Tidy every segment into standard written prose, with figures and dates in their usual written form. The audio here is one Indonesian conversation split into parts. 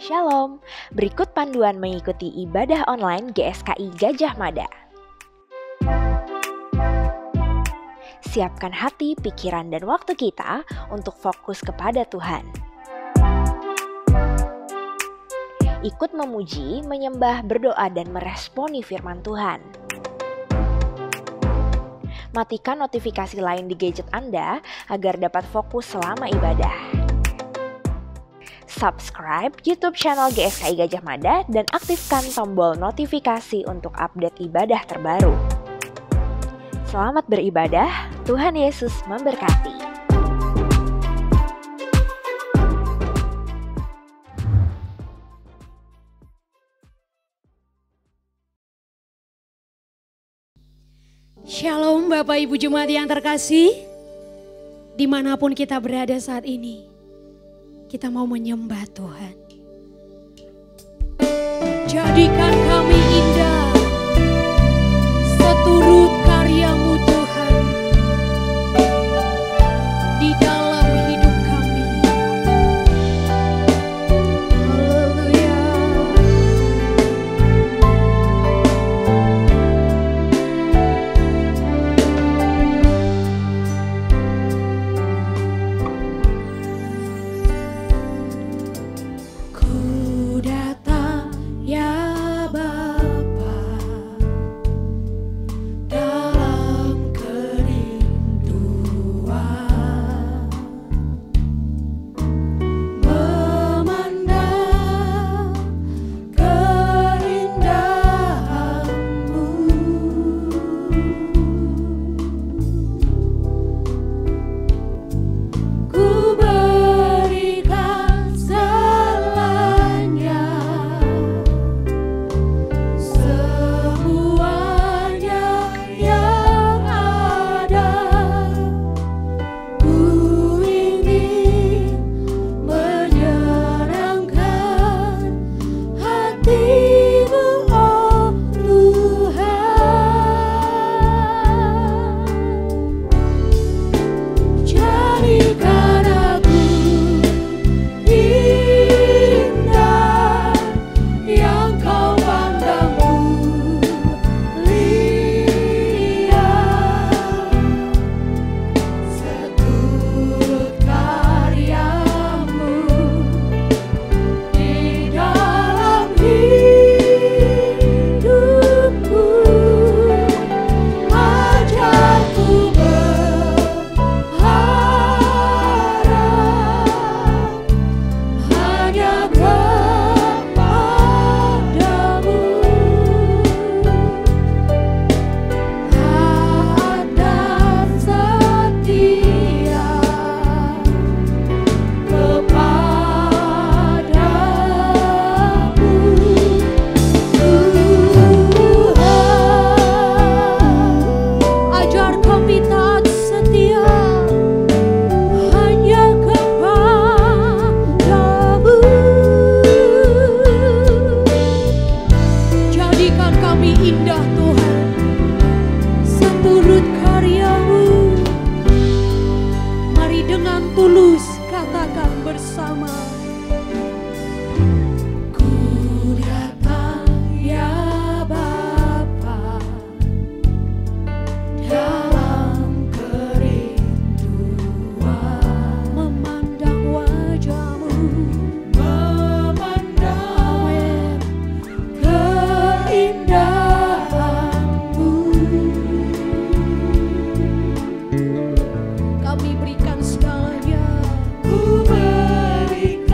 Shalom, berikut panduan mengikuti ibadah online GSKI Gajah Mada. Siapkan hati, pikiran, dan waktu kita untuk fokus kepada Tuhan. Ikut memuji, menyembah, berdoa, dan meresponi firman Tuhan. Matikan notifikasi lain di gadget Anda agar dapat fokus selama ibadah. Subscribe YouTube channel GSKI Gajah Mada dan aktifkan tombol notifikasi untuk update ibadah terbaru. Selamat beribadah, Tuhan Yesus memberkati. Shalom Bapak Ibu Jemaat yang terkasih, dimanapun kita berada saat ini, kita mau menyembah Tuhan. Jadikan kami indah seturut karya-Mu Tuhan di dalam hidup kami. Haleluya. Ku datang ya Bapa dalam kerinduan, memandang keindahan-Mu. Ku berikan semuanya yang ada. Ku ingin menyenangkan hati-Mu, oh Tuhan. Jadikan aku indah yang Kau pandang mulia, seturut karya-Mu di dalam hidupku. Ajarku berharap hanya kepada-Mu. Taat dan setia kepada-Mu, Tuhan. Ajar kami taat setia hanya kepada-Mu. Jadikan kami indah Tuhan, seturut karya-Mu. Mari dengan tulus katakan bersama. Ku datang ya Bapa dalam kerinduan, memandang wajah-Mu, memandang keindahan-Mu. Kami berikan segalanya. Ku berikan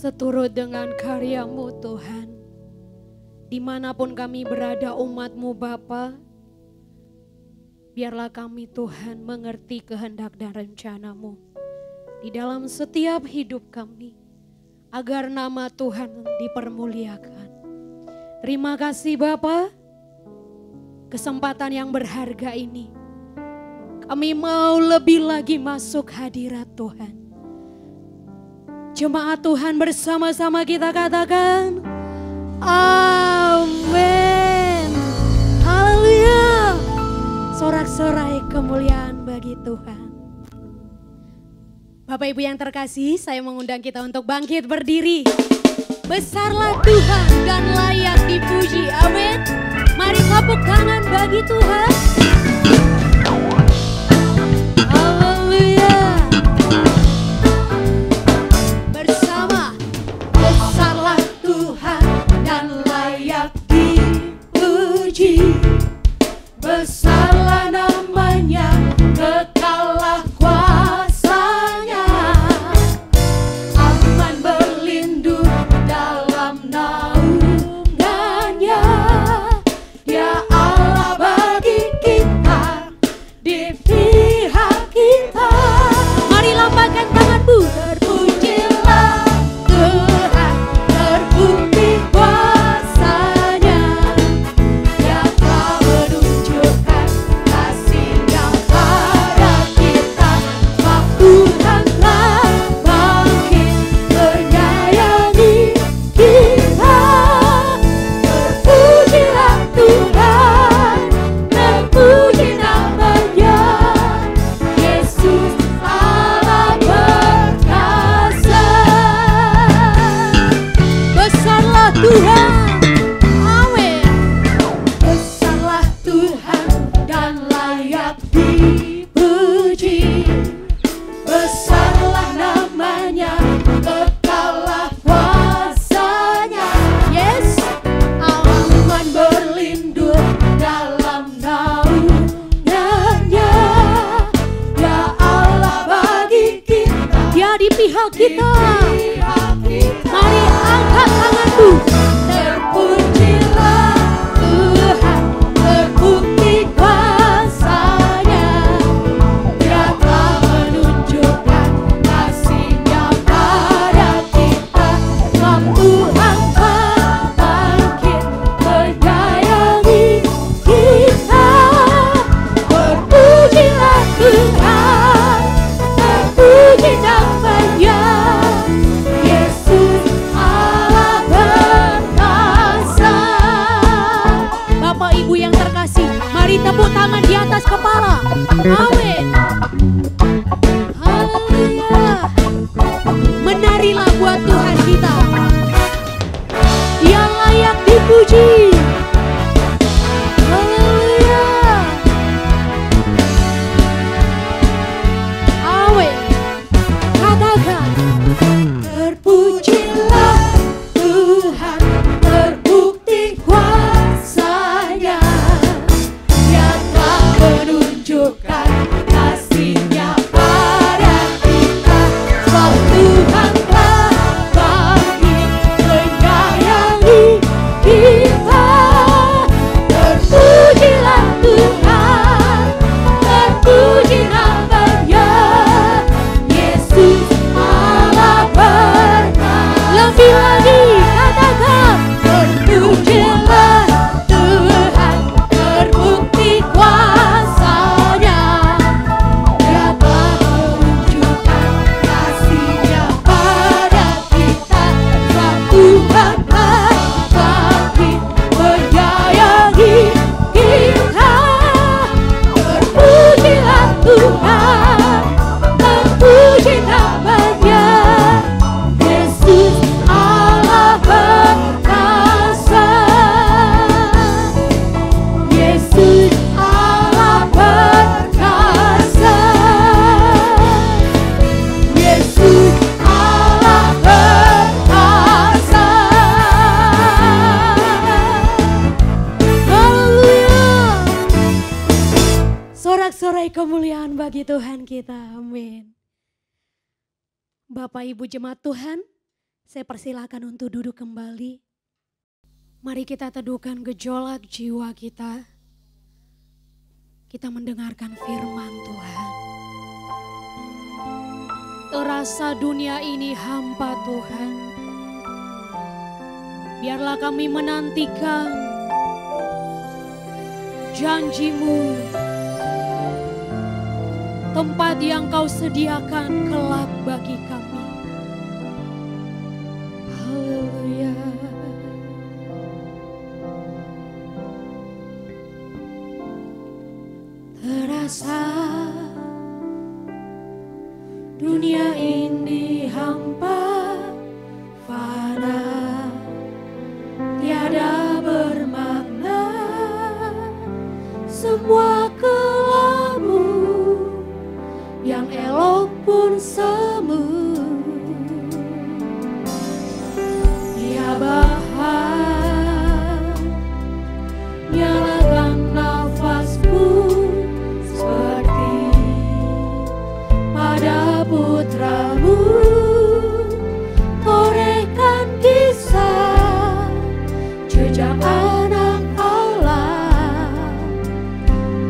seturut dengan karya-Mu Tuhan. Dimanapun kami berada umat-Mu Bapa, biarlah kami Tuhan mengerti kehendak dan rencana-Mu di dalam setiap hidup kami, agar nama Tuhan dipermuliakan. Terima kasih Bapa, kesempatan yang berharga ini. Kami mau lebih lagi masuk hadirat Tuhan. Jemaat Tuhan bersama-sama kita katakan, amin. Haleluya. Sorak-sorai kemuliaan bagi Tuhan. Bapak Ibu yang terkasih, saya mengundang kita untuk bangkit berdiri. Besarlah Tuhan dan layak dipuji, amin. Mari tepuk tangan bagi Tuhan. Haleluya. Bersama, besarlah Tuhan dan layak dipuji. Besarlah namanya, kekallah kuasanya. Aman berlindung dalam naungannya. Ya Allah bagi kita, di pihak kita. Mari lambaikan tanganmu. Terpujilah Tuhan, terbukti kuasanya. Dia telah menunjukkan kasih-Nya pada kita. Sebab Tuhan telah bangkit menyayangi kita. Terpujilah Tuhan, terpuji namanya. Yesus Allah perkasa. Besarlah Tuhan, amin. Besarlah Tuhan dan layak dipuji. Besarlah namanya, kekallah kuasanya. Yes, aman berlindung dalam naungannya. Ya Allah bagi kita, Dia di pihak kita. Mari angkat tanganmu. Terpujilah Tuhan, terbukti kuasanya. Dia telah menunjukkan kasih-Nya pada kita. Sebab Tuhan telah bangkit menyayangi kita. Terpujilah Tuhan, terpuji namanya. Yesus Allah perkasa. Bapak Ibu yang terkasih, mari tepuk tangan di atas kepala. Amin. Haleluya. Menarilah buat Tuhan kita. Dia layak dipuji. Haleluya. Amin. Katakan. Terpujilah Tuhan, terbukti kuasanya. Dia telah menunjukkan kasih-Nya pada kita. Sebab Tuhan telah bangkit menyayangi kita. Terpujilah Tuhan, terpuji namanya. Yesus Allah perkasa. Lebih lagi katakan, terpujilah Tuhan, terbukti kuasanya. Dia telah menunjukkan kasih-Nya pada kita. Sebab Tuhan telah bangkit menyayangi kita. Terpujilah Tuhan, terpuji namanya. Yesus Allah perkasa. Yesus Allah perkasa. Yesus Allah perkasa. Haleluya. Sorak-sorai kemuliaan bagi Tuhan kita. Amin. Bapak Ibu jemaat Tuhan, Saya persilakan untuk duduk kembali. Mari kita teduhkan gejolak jiwa kita. Kita mendengarkan firman Tuhan. Terasa dunia ini hampa Tuhan. Biarlah kami menantikan janji-Mu, tempat yang Kau sediakan kelak bagi kami. Haleluya. Terasa dunia ini hampa, fana, tiada bermakna. Semua kelabu yang elok pun semu. Ya Bapa, nyalakan nafasku seperti pada putra-Mu. Torehkan kisah jejak anak Allah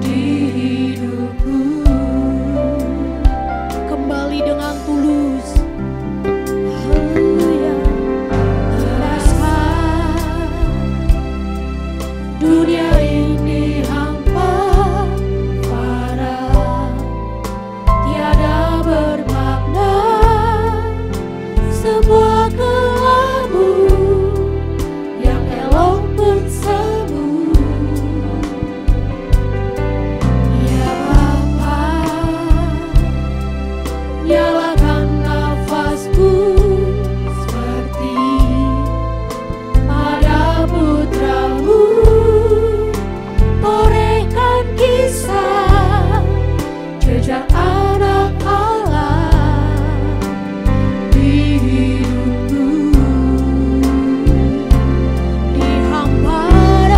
di hidupku. Kembali dengan tulus. Haleluya. Terasa dunia ini hampa, fana, tiada bermakna. Semua kelabu yang elok pun semu. Ya Bapa, nyalakan nafasku seperti pada putra-Mu. Torehkan kisah jejak anak Allah di hidupku. Di hamparan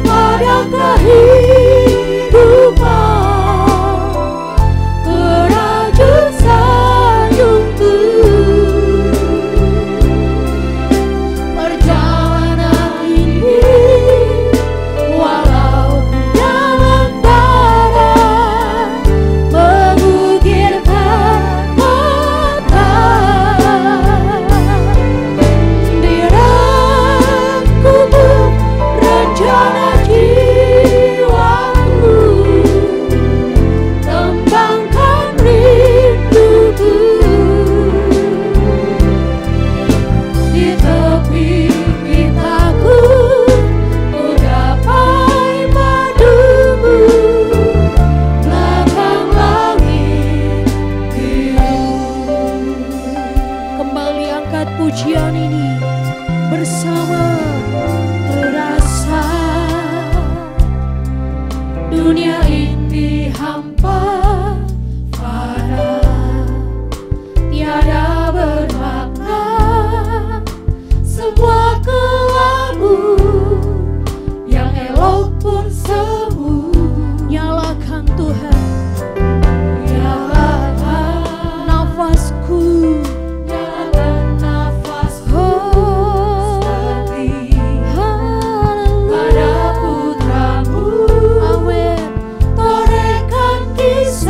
pada kehidupan, kerajaan sanjungku. Perjalanan ini walau dalam darat, mengukirkan mata, dirangkum rencana jiwaku, tembangkan rinduku. Di tepi pitaku ku gapai madu-Mu, belakang langit biru. Kembali angkat pujian ini bersama. Terasa dunia ini hampa, fana, tiada bermakna. Semua kelabu yang elok pun semu. Nyalakan Tuhan, nyalakan nafasku, nyalakan nafasku seperti pada putra-Mu. Amin. Torehkan kisah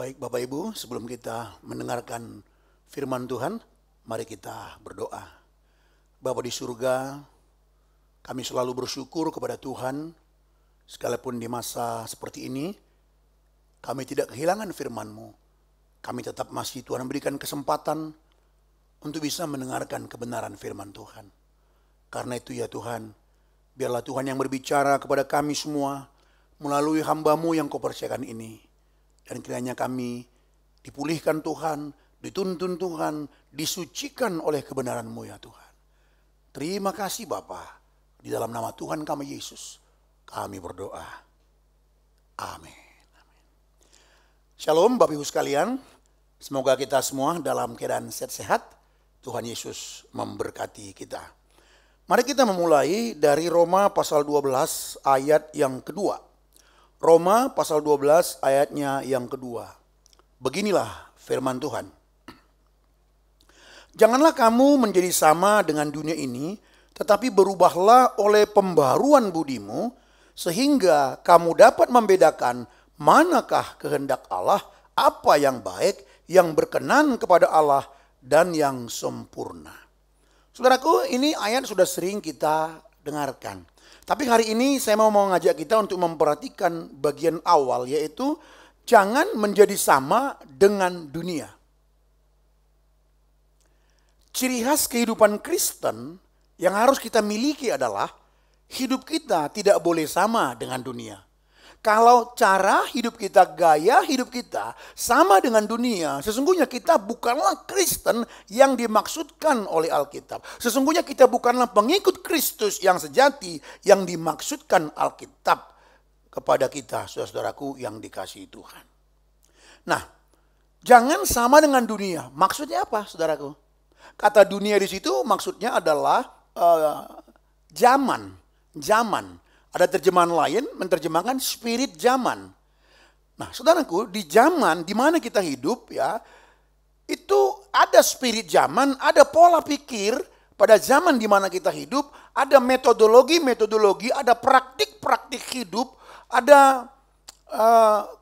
Baik Bapak Ibu, sebelum kita mendengarkan firman Tuhan, mari kita berdoa. Bapa di surga, kami selalu bersyukur kepada Tuhan, sekalipun di masa seperti ini, kami tidak kehilangan firman-Mu. Kami tetap masih Tuhan berikan kesempatan untuk bisa mendengarkan kebenaran firman Tuhan. Karena itu ya Tuhan, biarlah Tuhan yang berbicara kepada kami semua, melalui hamba-Mu yang Kau percayakan ini. Dan kiranya kami dipulihkan Tuhan, dituntun Tuhan, disucikan oleh kebenaran-Mu ya Tuhan. Terima kasih Bapa. Di dalam nama Tuhan kami Yesus, kami berdoa. Amin. Shalom Bapak Ibu sekalian. Semoga kita semua dalam keadaan sehat. Tuhan Yesus memberkati kita. Mari kita memulai dari Roma pasal 12 ayat yang kedua. Roma pasal 12 ayatnya yang kedua. Beginilah firman Tuhan. Janganlah kamu menjadi sama dengan dunia ini, tetapi berubahlah oleh pembaharuan budimu, sehingga kamu dapat membedakan manakah kehendak Allah, apa yang baik, yang berkenan kepada Allah, dan yang sempurna. Saudaraku, ini ayat sudah sering kita dengarkan. Tapi hari ini saya mau mengajak kita untuk memperhatikan bagian awal, yaitu jangan menjadi sama dengan dunia. Ciri khas kehidupan Kristen yang harus kita miliki adalah hidup kita tidak boleh sama dengan dunia. Kalau cara hidup kita, gaya hidup kita sama dengan dunia, sesungguhnya kita bukanlah Kristen yang dimaksudkan oleh Alkitab. Sesungguhnya kita bukanlah pengikut Kristus yang sejati yang dimaksudkan Alkitab kepada kita, saudara-saudaraku yang dikasihi Tuhan. Nah, jangan sama dengan dunia. Maksudnya apa, saudaraku? Kata dunia di situ maksudnya adalah zaman. Ada terjemahan lain menerjemahkan spirit zaman. Nah, saudaraku, di zaman di mana kita hidup ya, itu ada spirit zaman, ada pola pikir pada zaman di mana kita hidup, ada metodologi, ada praktik hidup, ada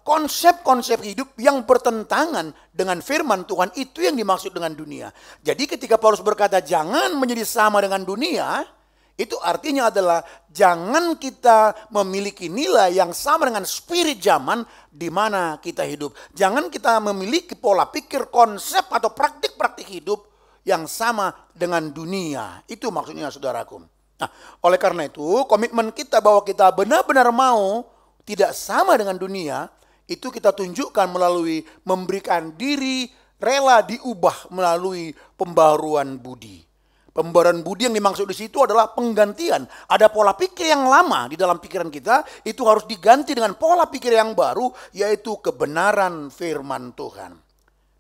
konsep-konsep hidup yang bertentangan dengan firman Tuhan. Itu yang dimaksud dengan dunia. Jadi ketika Paulus berkata jangan menjadi sama dengan dunia, itu artinya adalah jangan kita memiliki nilai yang sama dengan spirit zaman di mana kita hidup. Jangan kita memiliki pola pikir, konsep atau praktik-praktik hidup yang sama dengan dunia. Itu maksudnya saudaraku. Nah, oleh karena itu komitmen kita bahwa kita benar-benar mau tidak sama dengan dunia, itu kita tunjukkan melalui memberikan diri rela diubah melalui pembaharuan budi. Pembaharuan budi yang dimaksud di situ adalah penggantian. Ada pola pikir yang lama di dalam pikiran kita, itu harus diganti dengan pola pikir yang baru, yaitu kebenaran firman Tuhan.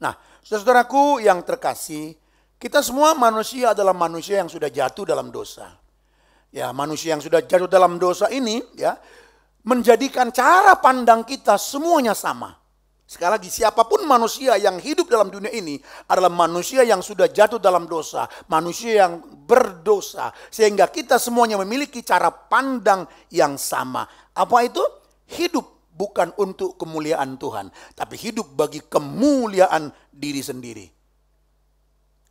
Nah, saudaraku yang terkasih, kita semua manusia adalah manusia yang sudah jatuh dalam dosa. Ya, manusia yang sudah jatuh dalam dosa ini ya menjadikan cara pandang kita semuanya sama. Sekali lagi, siapapun manusia yang hidup dalam dunia ini adalah manusia yang sudah jatuh dalam dosa, manusia yang berdosa, sehingga kita semuanya memiliki cara pandang yang sama. Apa itu? Hidup bukan untuk kemuliaan Tuhan, tapi hidup bagi kemuliaan diri sendiri.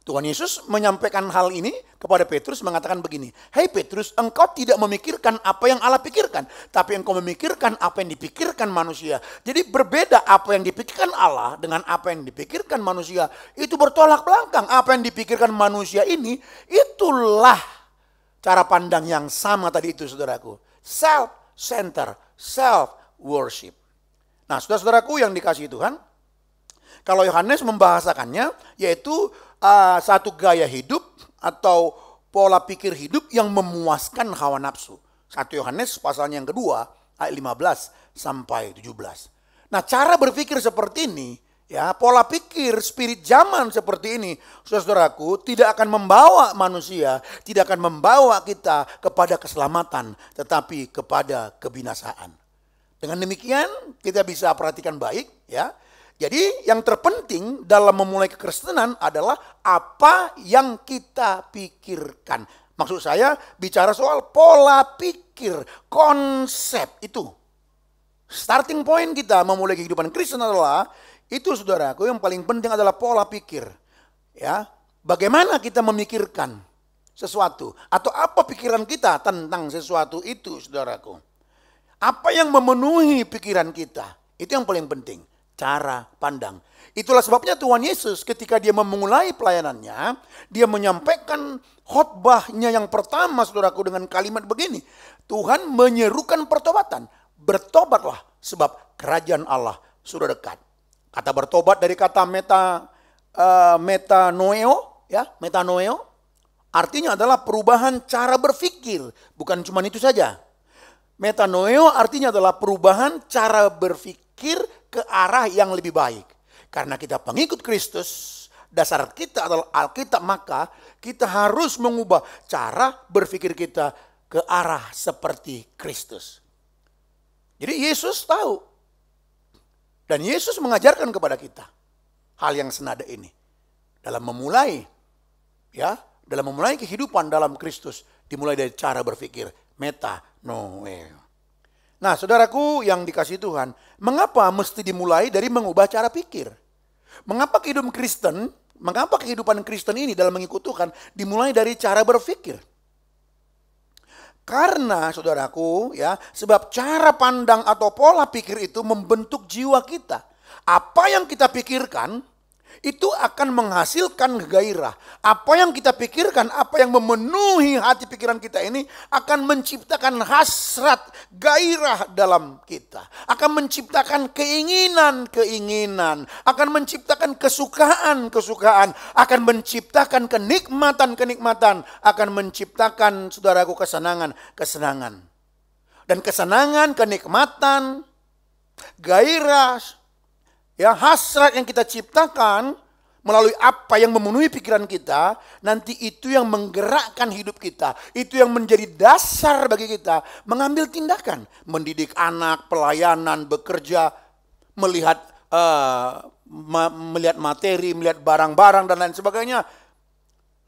Tuhan Yesus menyampaikan hal ini kepada Petrus, mengatakan begini, "Hei Petrus, engkau tidak memikirkan apa yang Allah pikirkan, tapi engkau memikirkan apa yang dipikirkan manusia." Jadi berbeda apa yang dipikirkan Allah dengan apa yang dipikirkan manusia. Itu bertolak belakang. Apa yang dipikirkan manusia ini, itulah cara pandang yang sama tadi itu, saudaraku. Self-center, self-worship. Nah, saudara-saudaraku yang dikasihi Tuhan, kalau Yohanes membahasakannya, yaitu satu gaya hidup atau pola pikir hidup yang memuaskan hawa nafsu. 1 Yohanes pasalnya yang kedua ayat 15 sampai 17. Nah, cara berpikir seperti ini, ya, pola pikir spirit zaman seperti ini, saudaraku, tidak akan membawa manusia, tidak akan membawa kita kepada keselamatan, tetapi kepada kebinasaan. Dengan demikian kita bisa perhatikan baik, ya. Jadi yang terpenting dalam memulai kekristenan adalah apa yang kita pikirkan. Maksud saya bicara soal pola pikir, konsep itu. Starting point kita memulai kehidupan Kristen adalah Itu saudaraku yang paling penting adalah pola pikir. Ya, bagaimana kita memikirkan sesuatu atau apa pikiran kita tentang sesuatu itu, saudaraku. Apa yang memenuhi pikiran kita, itu yang paling penting, cara pandang. Itulah sebabnya Tuhan Yesus ketika dia memulai pelayanannya, dia menyampaikan khotbahnya yang pertama, saudaraku, dengan kalimat begini. Tuhan menyerukan pertobatan. Bertobatlah sebab kerajaan Allah sudah dekat. Kata bertobat dari kata metanoeo, ya, metanoeo. Artinya adalah perubahan cara berpikir. Bukan cuma itu saja. Metanoeo artinya adalah perubahan cara berpikir ke arah yang lebih baik. Karena kita pengikut Kristus, dasar kita adalah Alkitab, maka kita harus mengubah cara berpikir kita ke arah seperti Kristus. Jadi Yesus tahu. Dan Yesus mengajarkan kepada kita hal yang senada ini. Dalam memulai, ya, dalam memulai kehidupan dalam Kristus, dimulai dari cara berpikir, metanoeo. Nah, saudaraku yang dikasihi Tuhan, mengapa mesti dimulai dari mengubah cara pikir? Mengapa kehidupan Kristen ini dalam mengikut Tuhan dimulai dari cara berpikir? Karena saudaraku, ya, sebab cara pandang atau pola pikir itu membentuk jiwa kita. Apa yang kita pikirkan itu akan menghasilkan gairah. Apa yang kita pikirkan, apa yang memenuhi hati pikiran kita ini akan menciptakan hasrat, gairah dalam kita. Akan menciptakan keinginan-keinginan. Akan menciptakan kesukaan-kesukaan. Akan menciptakan kenikmatan-kenikmatan. Akan menciptakan, saudaraku, kesenangan-kesenangan. Dan kesenangan, kenikmatan, gairah, ya, hasrat yang kita ciptakan melalui apa yang memenuhi pikiran kita, nanti itu yang menggerakkan hidup kita. Itu yang menjadi dasar bagi kita mengambil tindakan. Mendidik anak, pelayanan, bekerja, melihat materi, melihat barang-barang dan lain sebagainya.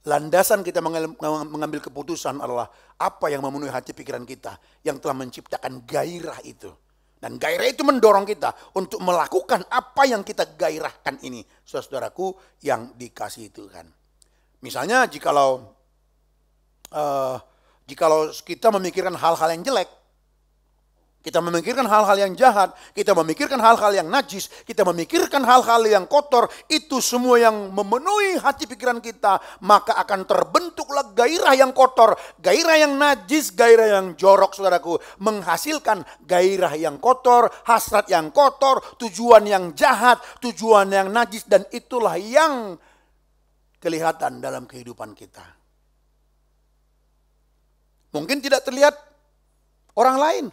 Landasan kita mengambil keputusan adalah apa yang memenuhi hati pikiran kita, yang telah menciptakan gairah itu. Dan gairah itu mendorong kita untuk melakukan apa yang kita gairahkan ini. Saudaraku yang dikasihi Tuhan. Misalnya jikalau kita memikirkan hal-hal yang jelek, kita memikirkan hal-hal yang jahat, kita memikirkan hal-hal yang najis, kita memikirkan hal-hal yang kotor, itu semua yang memenuhi hati pikiran kita, maka akan terbentuklah gairah yang kotor, gairah yang najis, gairah yang jorok, saudaraku, menghasilkan gairah yang kotor, hasrat yang kotor, tujuan yang jahat, tujuan yang najis, dan itulah yang kelihatan dalam kehidupan kita. Mungkin tidak terlihat orang lain,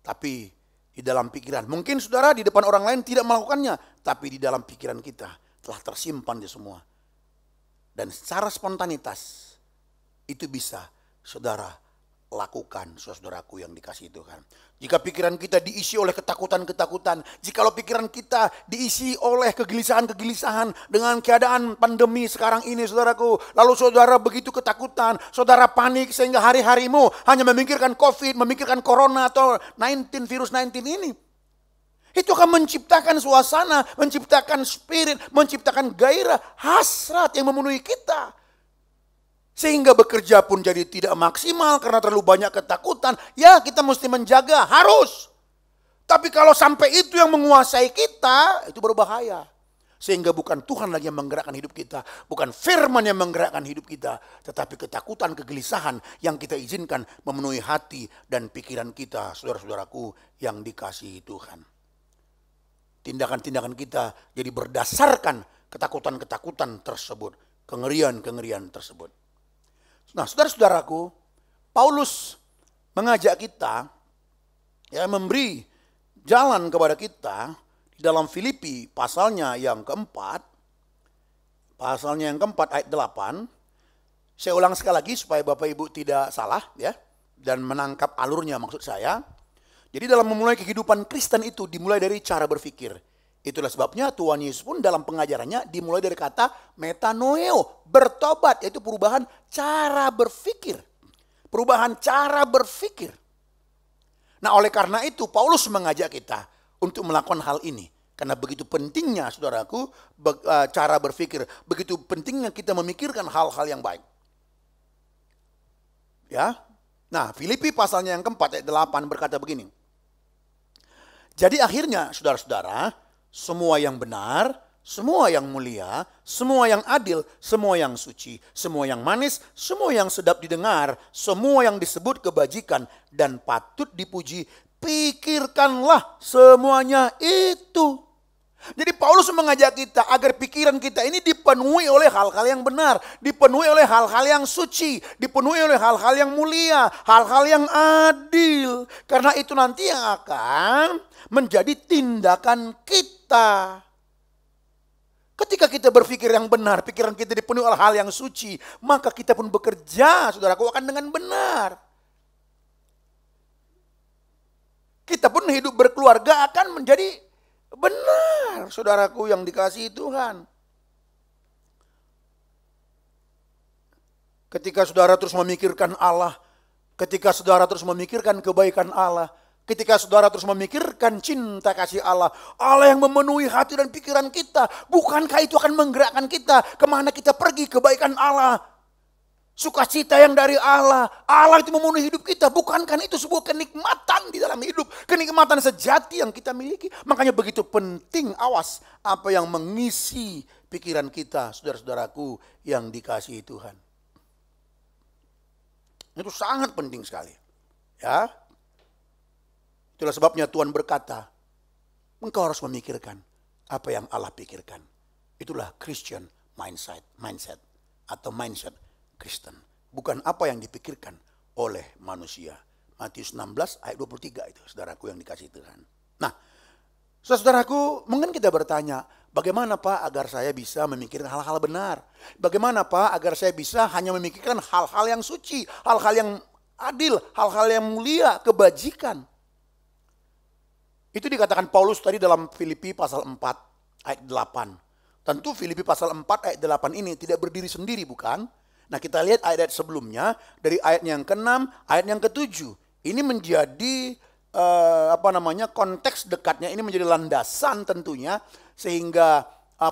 tapi di dalam pikiran. Mungkin saudara di depan orang lain tidak melakukannya, tapi di dalam pikiran kita telah tersimpan di semua. Dan secara spontanitas itu bisa saudara lakukan, saudaraku yang dikasihi Tuhan. Jika pikiran kita diisi oleh ketakutan-ketakutan, jikalau pikiran kita diisi oleh kegelisahan-kegelisahan dengan keadaan pandemi sekarang ini, saudaraku, lalu saudara begitu ketakutan, saudara panik sehingga hari-harimu hanya memikirkan COVID, memikirkan corona atau virus 19 ini. Itu akan menciptakan suasana, menciptakan spirit, menciptakan gairah, hasrat yang memenuhi kita. Sehingga bekerja pun jadi tidak maksimal karena terlalu banyak ketakutan. Ya, kita mesti menjaga, harus. Tapi kalau sampai itu yang menguasai kita, itu berbahaya. Sehingga bukan Tuhan lagi yang menggerakkan hidup kita, bukan firman yang menggerakkan hidup kita, tetapi ketakutan, kegelisahan yang kita izinkan memenuhi hati dan pikiran kita, saudara-saudaraku yang dikasihi Tuhan. Tindakan-tindakan kita jadi berdasarkan ketakutan-ketakutan tersebut, kengerian-kengerian tersebut. Nah, saudara-saudaraku, Paulus mengajak kita, ya, memberi jalan kepada kita di dalam Filipi pasalnya yang keempat ayat 8. Saya ulang sekali lagi supaya Bapak Ibu tidak salah, ya, dan menangkap alurnya maksud saya. Jadi dalam memulai kehidupan Kristen itu dimulai dari cara berpikir. Itulah sebabnya Tuhan Yesus pun dalam pengajarannya dimulai dari kata metanoeo, bertobat, yaitu perubahan cara berpikir. Perubahan cara berpikir. Nah, oleh karena itu Paulus mengajak kita untuk melakukan hal ini. Karena begitu pentingnya saudaraku cara berpikir, begitu pentingnya kita memikirkan hal-hal yang baik. Ya. Nah, Filipi pasalnya yang keempat ayat 8 berkata begini. Jadi akhirnya saudara-saudara, semua yang benar, semua yang mulia, semua yang adil, semua yang suci, semua yang manis, semua yang sedap didengar, semua yang disebut kebajikan dan patut dipuji, pikirkanlah semuanya itu. Jadi Paulus mengajak kita agar pikiran kita ini dipenuhi oleh hal-hal yang benar, dipenuhi oleh hal-hal yang suci, dipenuhi oleh hal-hal yang mulia, hal-hal yang adil. Karena itu nanti yang akan menjadi tindakan kita. Ketika kita berpikir yang benar, pikiran kita dipenuhi oleh hal yang suci, maka kita pun bekerja, saudaraku, akan dengan benar. Kita pun hidup berkeluarga akan menjadi benar, saudaraku yang dikasihi Tuhan. Ketika saudara terus memikirkan Allah, ketika saudara terus memikirkan kebaikan Allah, ketika saudara terus memikirkan cinta kasih Allah, Allah yang memenuhi hati dan pikiran kita, bukankah itu akan menggerakkan kita kemana kita pergi? Kebaikan Allah, sukacita yang dari Allah, Allah itu memenuhi hidup kita. Bukankah itu sebuah kenikmatan di dalam hidup, kenikmatan sejati yang kita miliki? Makanya begitu penting, awas apa yang mengisi pikiran kita, saudara-saudaraku yang dikasihi Tuhan. Itu sangat penting sekali. Ya. Itulah sebabnya Tuhan berkata, engkau harus memikirkan apa yang Allah pikirkan. Itulah Christian mindset atau mindset Kristen. Bukan apa yang dipikirkan oleh manusia. Matius 16 ayat 23 itu, saudaraku yang dikasihi Tuhan. Nah, saudaraku, mungkin kita bertanya, bagaimana Pak agar saya bisa memikirkan hal-hal benar? Bagaimana Pak agar saya bisa hanya memikirkan hal-hal yang suci, hal-hal yang adil, hal-hal yang mulia, kebajikan? Itu dikatakan Paulus tadi dalam Filipi pasal 4 ayat 8. Tentu Filipi pasal 4 ayat 8 ini tidak berdiri sendiri, bukan? Nah, kita lihat ayat-ayat sebelumnya, dari ayat yang ke-6, ayat yang ke-7. Ini menjadi konteks dekatnya, ini menjadi landasan tentunya, sehingga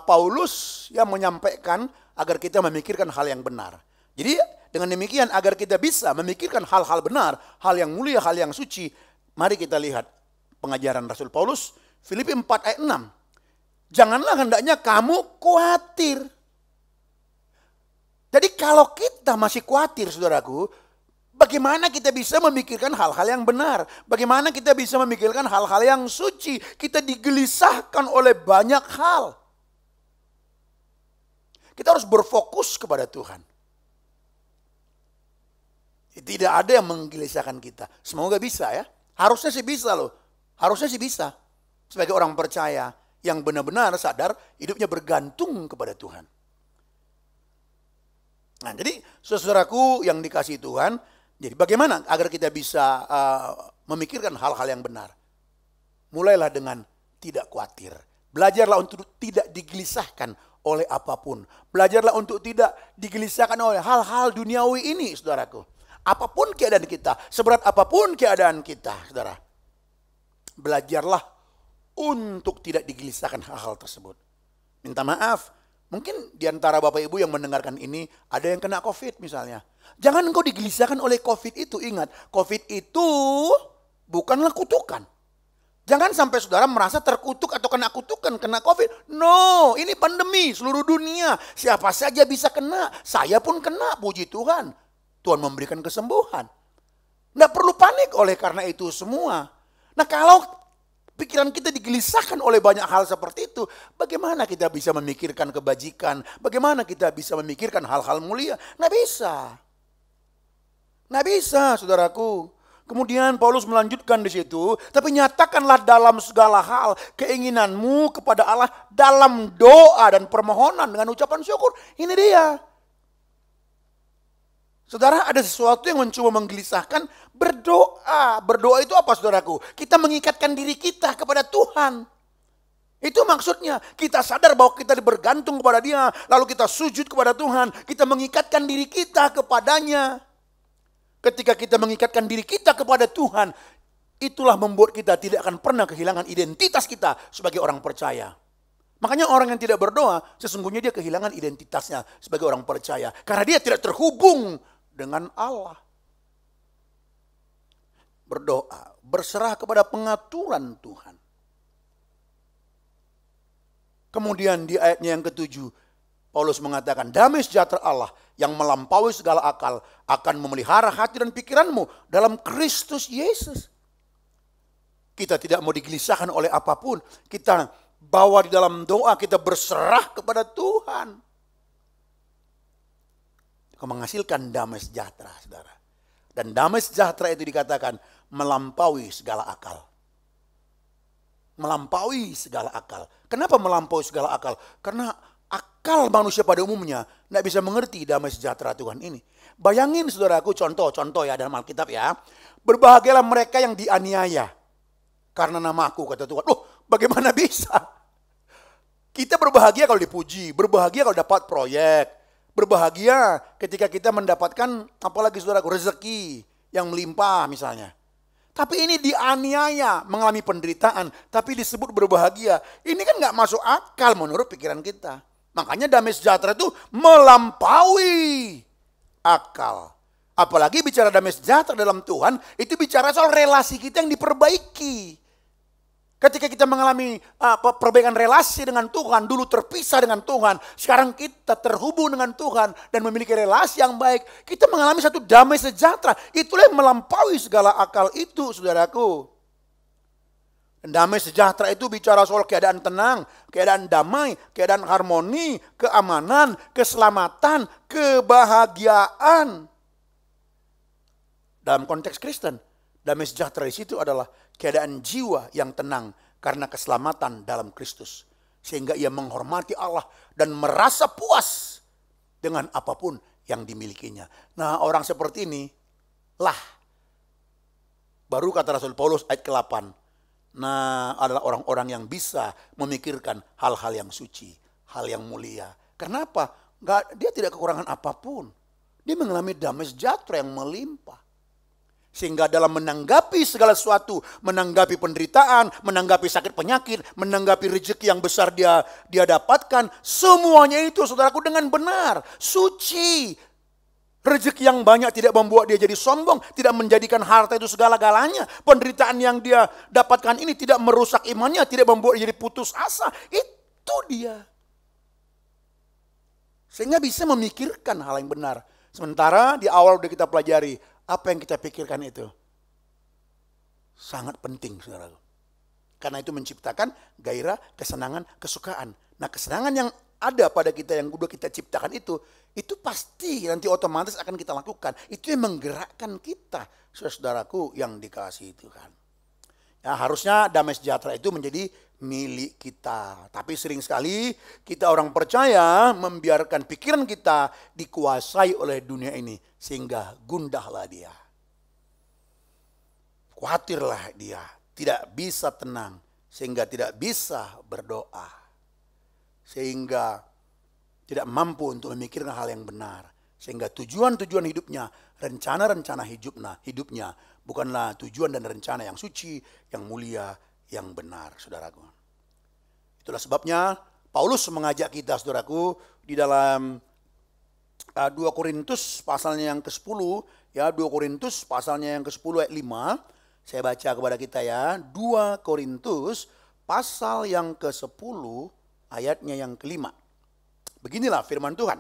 Paulus yang menyampaikan agar kita memikirkan hal yang benar. Jadi dengan demikian agar kita bisa memikirkan hal-hal benar, hal yang mulia, hal yang suci, mari kita lihat pengajaran Rasul Paulus, Filipi 4 ayat 6. Janganlah hendaknya kamu khawatir. Jadi kalau kita masih khawatir, saudaraku, bagaimana kita bisa memikirkan hal-hal yang benar? Bagaimana kita bisa memikirkan hal-hal yang suci? Kita digelisahkan oleh banyak hal. Kita harus berfokus kepada Tuhan. Tidak ada yang menggelisahkan kita. Semoga bisa ya. Harusnya sih bisa loh. Harusnya sih bisa. Sebagai orang percaya yang benar-benar sadar hidupnya bergantung kepada Tuhan. Nah, jadi saudaraku yang dikasihi Tuhan, jadi bagaimana agar kita bisa memikirkan hal-hal yang benar? Mulailah dengan tidak khawatir. Belajarlah untuk tidak digelisahkan oleh apapun. Belajarlah untuk tidak digelisahkan oleh hal-hal duniawi ini, saudaraku. Apapun keadaan kita, seberat apapun keadaan kita, saudara. Belajarlah untuk tidak digelisahkan hal-hal tersebut. Minta maaf. Mungkin di antara Bapak Ibu yang mendengarkan ini ada yang kena COVID misalnya. Jangan engkau digelisahkan oleh COVID itu. Ingat, COVID itu bukanlah kutukan. Jangan sampai saudara merasa terkutuk atau kena kutukan, kena COVID. No, ini pandemi seluruh dunia. Siapa saja bisa kena. Saya pun kena, puji Tuhan. Tuhan memberikan kesembuhan. Nggak perlu panik oleh karena itu semua. Nah, kalau pikiran kita digelisahkan oleh banyak hal seperti itu, bagaimana kita bisa memikirkan kebajikan? Bagaimana kita bisa memikirkan hal-hal mulia? Nggak bisa. Nggak bisa, saudaraku. Kemudian Paulus melanjutkan di situ, tapi nyatakanlah dalam segala hal keinginanmu kepada Allah dalam doa dan permohonan dengan ucapan syukur. Ini dia. Saudara, ada sesuatu yang mencoba menggelisahkan, berdoa. Berdoa itu apa, saudaraku? Kita mengikatkan diri kita kepada Tuhan. Itu maksudnya, kita sadar bahwa kita bergantung kepada Dia, lalu kita sujud kepada Tuhan, kita mengikatkan diri kita kepadanya. Ketika kita mengikatkan diri kita kepada Tuhan, itulah membuat kita tidak akan pernah kehilangan identitas kita sebagai orang percaya. Makanya orang yang tidak berdoa, sesungguhnya dia kehilangan identitasnya sebagai orang percaya. Karena dia tidak terhubung dengan Allah. Berdoa, berserah kepada pengaturan Tuhan. Kemudian di ayatnya yang ke-7, Paulus mengatakan, damai sejahtera Allah yang melampaui segala akal akan memelihara hati dan pikiranmu dalam Kristus Yesus. Kita tidak mau digelisahkan oleh apapun. Kita bawa di dalam doa, kita berserah kepada Tuhan. Menghasilkan damai sejahtera, saudara. Dan damai sejahtera itu dikatakan melampaui segala akal. Melampaui segala akal. Kenapa melampaui segala akal? Karena akal manusia pada umumnya tidak bisa mengerti damai sejahtera Tuhan ini. Bayangin saudaraku, contoh ya dalam Alkitab ya. Berbahagialah mereka yang dianiaya karena namaku, kata Tuhan. Loh, bagaimana bisa? Kita berbahagia kalau dipuji, berbahagia kalau dapat proyek, berbahagia ketika kita mendapatkan apalagi saudaraku rezeki yang melimpah misalnya. Tapi ini dianiaya, mengalami penderitaan, tapi disebut berbahagia. Ini kan nggak masuk akal menurut pikiran kita. Makanya damai sejahtera itu melampaui akal. Apalagi bicara damai sejahtera dalam Tuhan, itu bicara soal relasi kita yang diperbaiki. Ketika kita mengalami perbaikan relasi dengan Tuhan, dulu terpisah dengan Tuhan, sekarang kita terhubung dengan Tuhan dan memiliki relasi yang baik, kita mengalami satu damai sejahtera. Itulah yang melampaui segala akal itu, saudaraku. Dan damai sejahtera itu bicara soal keadaan tenang, keadaan damai, keadaan harmoni, keamanan, keselamatan, kebahagiaan. Dalam konteks Kristen, damai sejahtera di situ adalah keadaan jiwa yang tenang karena keselamatan dalam Kristus. Sehingga ia menghormati Allah dan merasa puas dengan apapun yang dimilikinya. Nah, orang seperti ini lah, baru kata Rasul Paulus ayat ke-8, nah adalah orang-orang yang bisa memikirkan hal-hal yang suci, hal yang mulia. Kenapa? Dia tidak kekurangan apapun. Dia mengalami damai sejahtera yang melimpah. Sehingga dalam menanggapi segala sesuatu, menanggapi penderitaan, menanggapi sakit penyakit, menanggapi rezeki yang besar dia dapatkan, semuanya itu saudaraku dengan benar, suci. Rezeki yang banyak tidak membuat dia jadi sombong, tidak menjadikan harta itu segala-galanya. Penderitaan yang dia dapatkan ini tidak merusak imannya, tidak membuat dia jadi putus asa. Itu dia. Sehingga bisa memikirkan hal yang benar. Sementara di awal sudah kita pelajari, apa yang kita pikirkan itu sangat penting, saudara. Karena itu menciptakan gairah, kesenangan, kesukaan. Nah, kesenangan yang ada pada kita yang udah kita ciptakan itu pasti nanti otomatis akan kita lakukan. Itu yang menggerakkan kita, saudaraku yang dikasihi Tuhan. Ya, harusnya damai sejahtera itu menjadi milik kita. Tapi sering sekali kita orang percaya membiarkan pikiran kita dikuasai oleh dunia ini. Sehingga gundahlah dia. Khawatirlah dia. Tidak bisa tenang. Sehingga tidak bisa berdoa. Sehingga tidak mampu untuk memikirkan hal yang benar. Sehingga tujuan-tujuan hidupnya, rencana-rencana hidupnya bukanlah tujuan dan rencana yang suci, yang mulia, yang benar, saudaraku. Itulah sebabnya Paulus mengajak kita, saudaraku, di dalam 2 Korintus pasalnya yang ke-10, ya 2 Korintus pasalnya yang ke-10 ayat 5. Saya baca kepada kita ya, 2 Korintus pasal yang ke-10 ayatnya yang ke-5. Beginilah firman Tuhan.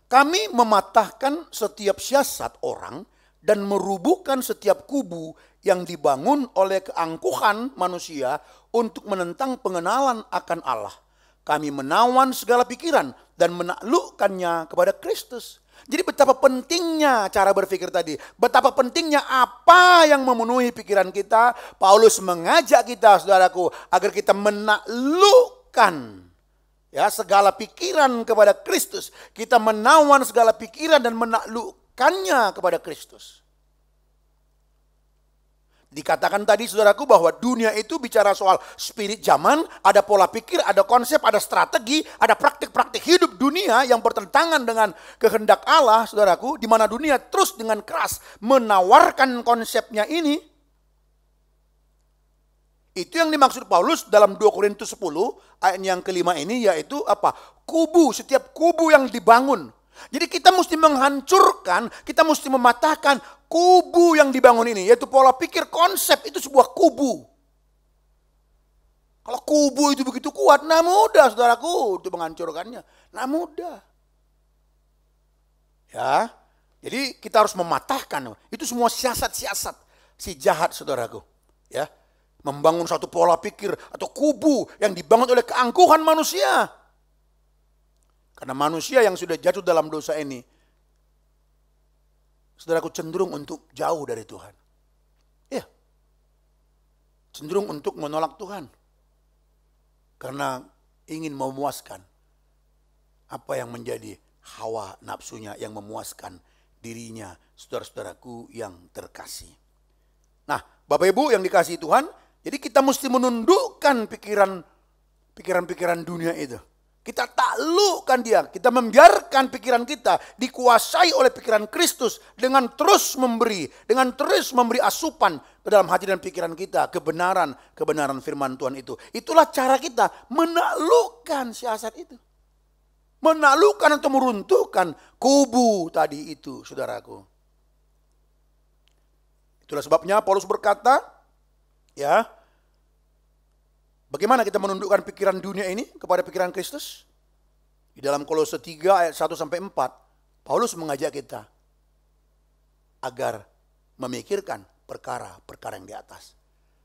Kami mematahkan setiap siasat orang dan merubuhkan setiap kubu yang dibangun oleh keangkuhan manusia untuk menentang pengenalan akan Allah. Kami menawan segala pikiran dan menaklukkannya kepada Kristus. Jadi betapa pentingnya cara berpikir tadi. Betapa pentingnya apa yang memenuhi pikiran kita. Paulus mengajak kita, saudaraku, agar kita menaklukkan ya segala pikiran kepada Kristus. Kita menawan segala pikiran dan menaklukkannya kepada Kristus. Dikatakan tadi, saudaraku, bahwa dunia itu bicara soal spirit zaman, ada pola pikir, ada konsep, ada strategi, ada praktik-praktik hidup dunia yang bertentangan dengan kehendak Allah, saudaraku, di mana dunia terus dengan keras menawarkan konsepnya ini. Itu yang dimaksud Paulus dalam 2 Korintus 10 ayat yang kelima ini, yaitu apa? Kubu, setiap kubu yang dibangun. Jadi kita mesti menghancurkan, kita mesti mematahkan kubu yang dibangun ini, yaitu pola pikir, konsep itu sebuah kubu. Kalau kubu itu begitu kuat, nah mudah saudaraku untuk menghancurkannya. Nah mudah. Ya, jadi kita harus mematahkan. Itu semua siasat-siasat si jahat saudaraku. Ya, membangun satu pola pikir atau kubu yang dibangun oleh keangkuhan manusia. Karena manusia yang sudah jatuh dalam dosa ini, saudaraku, cenderung untuk jauh dari Tuhan. Ya, cenderung untuk menolak Tuhan. Karena ingin memuaskan apa yang menjadi hawa nafsunya, yang memuaskan dirinya, saudara-saudaraku yang terkasih. Nah, Bapak Ibu yang dikasihi Tuhan, jadi kita mesti menundukkan pikiran dunia itu. Kita taklukkan dia, kita membiarkan pikiran kita dikuasai oleh pikiran Kristus dengan terus memberi asupan ke dalam hati dan pikiran kita kebenaran firman Tuhan itu. Itulah cara kita menaklukkan siasat itu. Menaklukkan atau meruntuhkan kubu tadi itu, saudaraku. Itulah sebabnya Paulus berkata, ya, bagaimana kita menundukkan pikiran dunia ini kepada pikiran Kristus? Di dalam Kolose 3 ayat 1-4, Paulus mengajak kita agar memikirkan perkara-perkara yang di atas.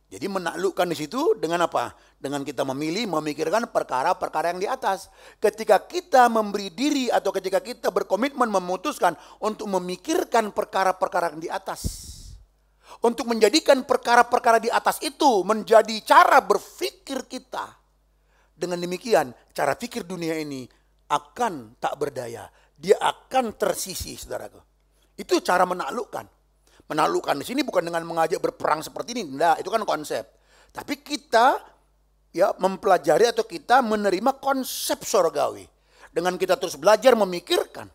Jadi menaklukkan di situ dengan apa? Dengan kita memikirkan perkara-perkara yang di atas. Ketika kita memberi diri atau ketika kita berkomitmen memutuskan untuk memikirkan perkara-perkara yang di atas. Untuk menjadikan perkara-perkara di atas itu menjadi cara berpikir kita. Dengan demikian, cara pikir dunia ini akan tak berdaya. Dia akan tersisih, saudaraku. Itu cara menaklukkan. Menaklukkan di sini bukan dengan mengajak berperang seperti ini, enggak, itu kan konsep. Tapi kita ya mempelajari atau kita menerima konsep surgawi. Dengan kita terus belajar memikirkan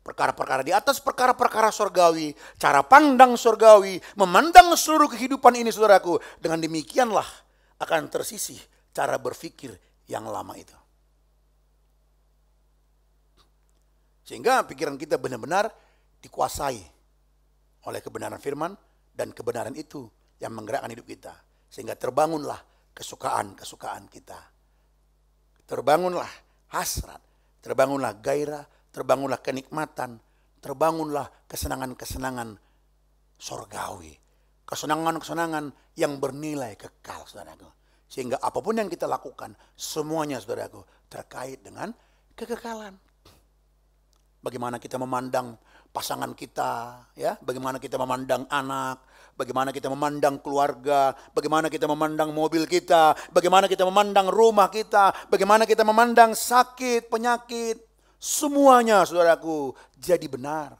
perkara-perkara di atas, perkara-perkara surgawi, cara pandang surgawi, memandang seluruh kehidupan ini, saudaraku. Dengan demikianlah akan tersisih cara berpikir yang lama itu. Sehingga pikiran kita benar-benar dikuasai oleh kebenaran firman, dan kebenaran itu yang menggerakkan hidup kita. Sehingga terbangunlah kesukaan-kesukaan kita. Terbangunlah hasrat, terbangunlah gairah, terbangunlah kenikmatan, terbangunlah kesenangan-kesenangan sorgawi. Kesenangan-kesenangan yang bernilai kekal, saudaraku. Sehingga apapun yang kita lakukan, semuanya, saudaraku, terkait dengan kekekalan. Bagaimana kita memandang pasangan kita, ya, bagaimana kita memandang anak, bagaimana kita memandang keluarga, bagaimana kita memandang mobil kita, bagaimana kita memandang rumah kita, bagaimana kita memandang sakit, penyakit, semuanya, saudaraku, jadi benar.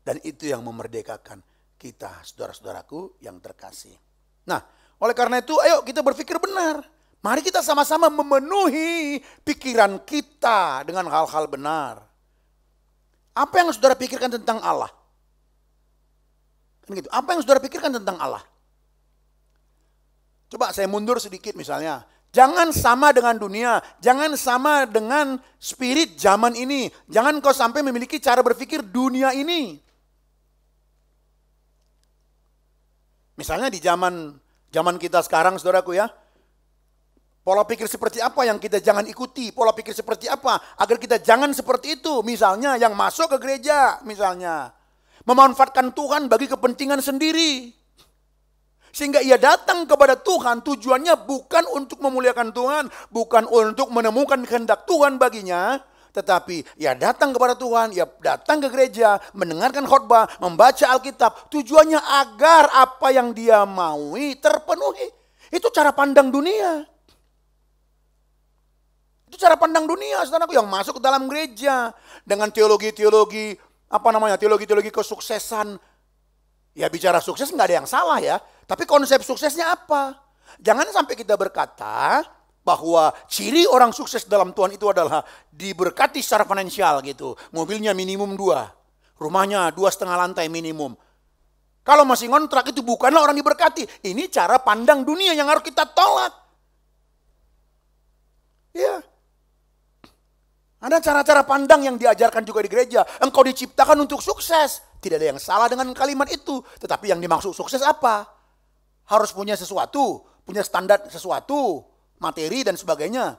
Dan itu yang memerdekakan kita, saudara-saudaraku yang terkasih. Nah, oleh karena itu, ayo kita berpikir benar. Mari kita sama-sama memenuhi pikiran kita dengan hal-hal benar. Apa yang saudara pikirkan tentang Allah? Kan gitu. Apa yang saudara pikirkan tentang Allah? Coba saya mundur sedikit misalnya. Jangan sama dengan dunia. Jangan sama dengan spirit zaman ini. Jangan kau sampai memiliki cara berpikir dunia ini. Misalnya di zaman kita sekarang, saudaraku ya. Pola pikir seperti apa yang kita jangan ikuti? Pola pikir seperti apa agar kita jangan seperti itu? Misalnya yang masuk ke gereja, misalnya. Memanfaatkan Tuhan bagi kepentingan sendiri. Sehingga ia datang kepada Tuhan tujuannya bukan untuk memuliakan Tuhan. Bukan untuk menemukan kehendak Tuhan baginya. Tetapi ia datang kepada Tuhan, ia datang ke gereja, mendengarkan khotbah, membaca Alkitab. Tujuannya agar apa yang dia maui terpenuhi. Itu cara pandang dunia. Itu cara pandang dunia, saudaraku, yang masuk ke dalam gereja dengan teologi-teologi kesuksesan. Ya bicara sukses nggak ada yang salah ya, tapi konsep suksesnya apa? Jangan sampai kita berkata bahwa ciri orang sukses dalam Tuhan itu adalah diberkati secara finansial gitu. Mobilnya minimum 2, rumahnya 2,5 lantai minimum. Kalau masih ngontrak itu bukanlah orang diberkati. Ini cara pandang dunia yang harus kita tolak. Ya. Ada cara-cara pandang yang diajarkan juga di gereja. Engkau diciptakan untuk sukses. Tidak ada yang salah dengan kalimat itu. Tetapi yang dimaksud sukses apa? Harus punya sesuatu, punya standar sesuatu, materi dan sebagainya.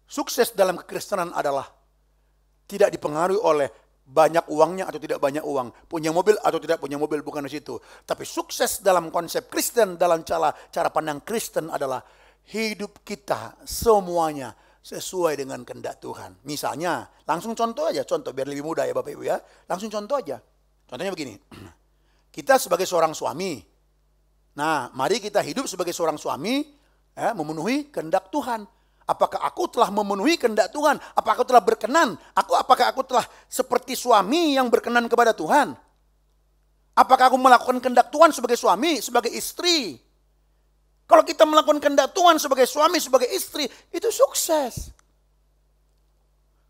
Sukses dalam kekristenan adalah tidak dipengaruhi oleh banyak uangnya atau tidak banyak uang, punya mobil atau tidak punya mobil, bukan di situ. Tapi sukses dalam konsep Kristen, dalam cara pandang Kristen adalah hidup kita semuanya sesuai dengan kehendak Tuhan. Misalnya, langsung contoh aja, contoh biar lebih mudah ya Bapak Ibu ya. Langsung contoh aja. Contohnya begini. Kita sebagai seorang suami. Nah, mari kita hidup sebagai seorang suami memenuhi kehendak Tuhan. Apakah aku telah memenuhi kehendak Tuhan? Apakah aku telah berkenan? Apakah aku telah seperti suami yang berkenan kepada Tuhan? Apakah aku melakukan kehendak Tuhan sebagai suami, sebagai istri? Kalau kita melakukan kehendak Tuhan sebagai suami, sebagai istri, itu sukses.